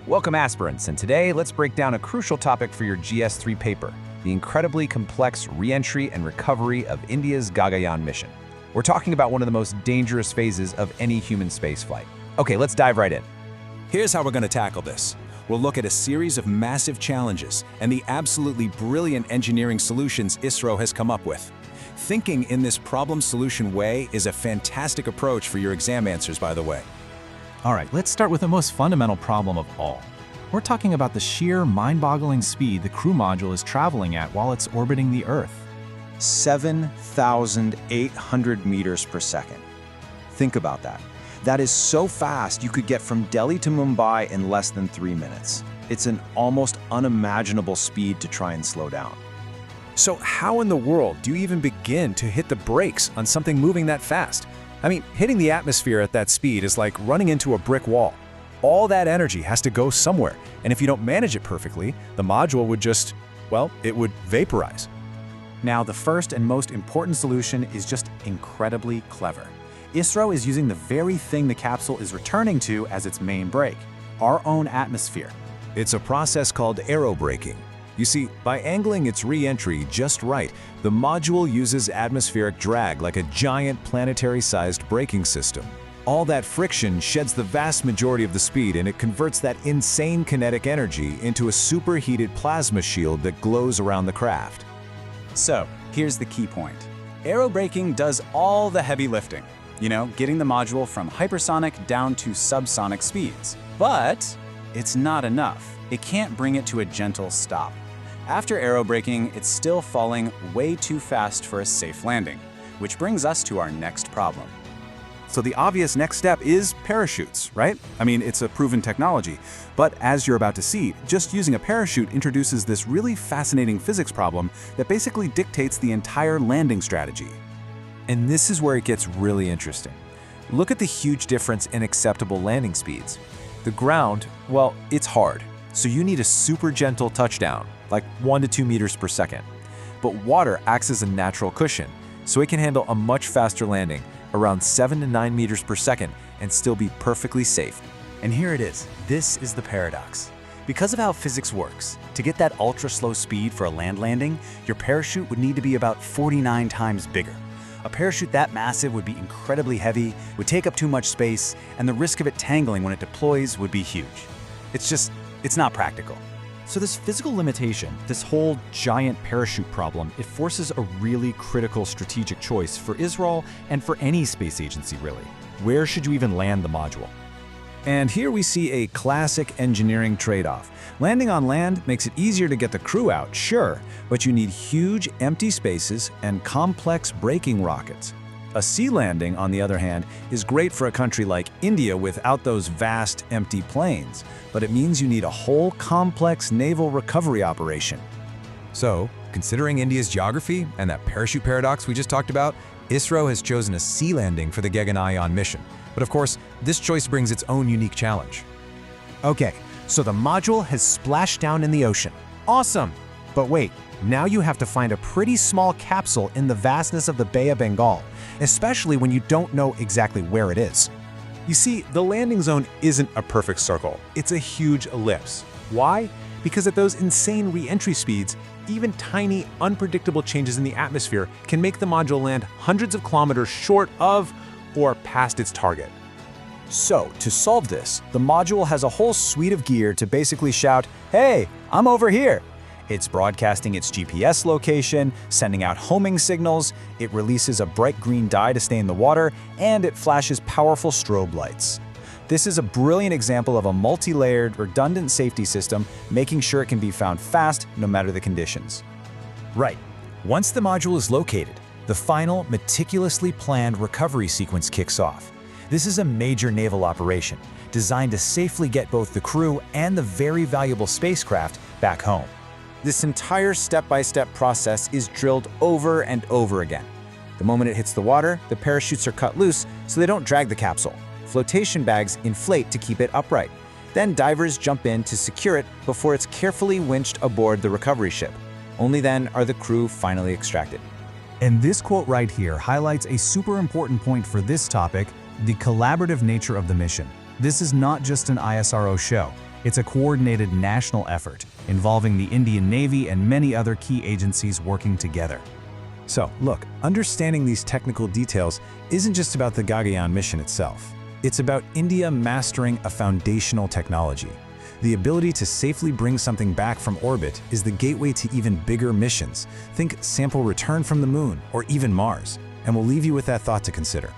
Welcome, aspirants, and today let's break down a crucial topic for your GS3 paper, the incredibly complex re-entry and recovery of India's Gaganyaan mission. We're talking about one of the most dangerous phases of any human spaceflight. Okay, let's dive right in. Here's how we're going to tackle this. We'll look at a series of massive challenges and the absolutely brilliant engineering solutions ISRO has come up with. Thinking in this problem-solution way is a fantastic approach for your exam answers, by the way. All right, let's start with the most fundamental problem of all. We're talking about the sheer mind-boggling speed the crew module is traveling at while it's orbiting the Earth. 7,800 meters per second. Think about that. That is so fast you could get from Delhi to Mumbai in less than 3 minutes. It's an almost unimaginable speed to try and slow down. So how in the world do you even begin to hit the brakes on something moving that fast? I mean, hitting the atmosphere at that speed is like running into a brick wall. All that energy has to go somewhere, and if you don't manage it perfectly, the module would just, well, it would vaporize. Now, the first and most important solution is just incredibly clever. ISRO is using the very thing the capsule is returning to as its main brake, our own atmosphere. It's a process called aerobraking. You see, by angling its re-entry just right, the module uses atmospheric drag like a giant planetary-sized braking system. All that friction sheds the vast majority of the speed, and it converts that insane kinetic energy into a superheated plasma shield that glows around the craft. So, here's the key point. Aerobraking does all the heavy lifting. You know, getting the module from hypersonic down to subsonic speeds. But it's not enough. It can't bring it to a gentle stop. After aerobraking, it's still falling way too fast for a safe landing, which brings us to our next problem. So the obvious next step is parachutes, right? I mean, it's a proven technology. But as you're about to see, just using a parachute introduces this really fascinating physics problem that basically dictates the entire landing strategy. And this is where it gets really interesting. Look at the huge difference in acceptable landing speeds. The ground, well, it's hard, so you need a super gentle touchdown, like 1 to 2 meters per second. But water acts as a natural cushion, so it can handle a much faster landing, around 7 to 9 meters per second, and still be perfectly safe. And here it is. This is the paradox. Because of how physics works, to get that ultra-slow speed for a land landing, your parachute would need to be about 49 times bigger. A parachute that massive would be incredibly heavy, would take up too much space, and the risk of it tangling when it deploys would be huge. It's not practical. So this physical limitation, this whole giant parachute problem, it forces a really critical strategic choice for ISRO and for any space agency, really. Where should you even land the module? And here we see a classic engineering trade-off. Landing on land makes it easier to get the crew out, sure, but you need huge empty spaces and complex braking rockets. A sea landing, on the other hand, is great for a country like India without those vast, empty plains, but it means you need a whole complex naval recovery operation. So, considering India's geography and that parachute paradox we just talked about, ISRO has chosen a sea landing for the Gaganyaan mission. But of course, this choice brings its own unique challenge. Okay, so the module has splashed down in the ocean. Awesome! But wait, now you have to find a pretty small capsule in the vastness of the Bay of Bengal, especially when you don't know exactly where it is. You see, the landing zone isn't a perfect circle. It's a huge ellipse. Why? Because at those insane re-entry speeds, even tiny, unpredictable changes in the atmosphere can make the module land hundreds of kilometers short of or past its target. So, to solve this, the module has a whole suite of gear to basically shout, "Hey, I'm over here!" It's broadcasting its GPS location, sending out homing signals, it releases a bright green dye to stay in the water, and it flashes powerful strobe lights. This is a brilliant example of a multi-layered, redundant safety system, making sure it can be found fast no matter the conditions. Right. Once the module is located, the final, meticulously planned recovery sequence kicks off. This is a major naval operation, designed to safely get both the crew and the very valuable spacecraft back home. This entire step-by-step process is drilled over and over again. The moment it hits the water, the parachutes are cut loose so they don't drag the capsule. Flotation bags inflate to keep it upright. Then divers jump in to secure it before it's carefully winched aboard the recovery ship. Only then are the crew finally extracted. And this quote right here highlights a super important point for this topic, the collaborative nature of the mission. This is not just an ISRO show. It's a coordinated national effort involving the Indian Navy and many other key agencies working together. So, look, understanding these technical details isn't just about the Gaganyaan mission itself. It's about India mastering a foundational technology. The ability to safely bring something back from orbit is the gateway to even bigger missions. Think sample return from the Moon or even Mars, and we'll leave you with that thought to consider.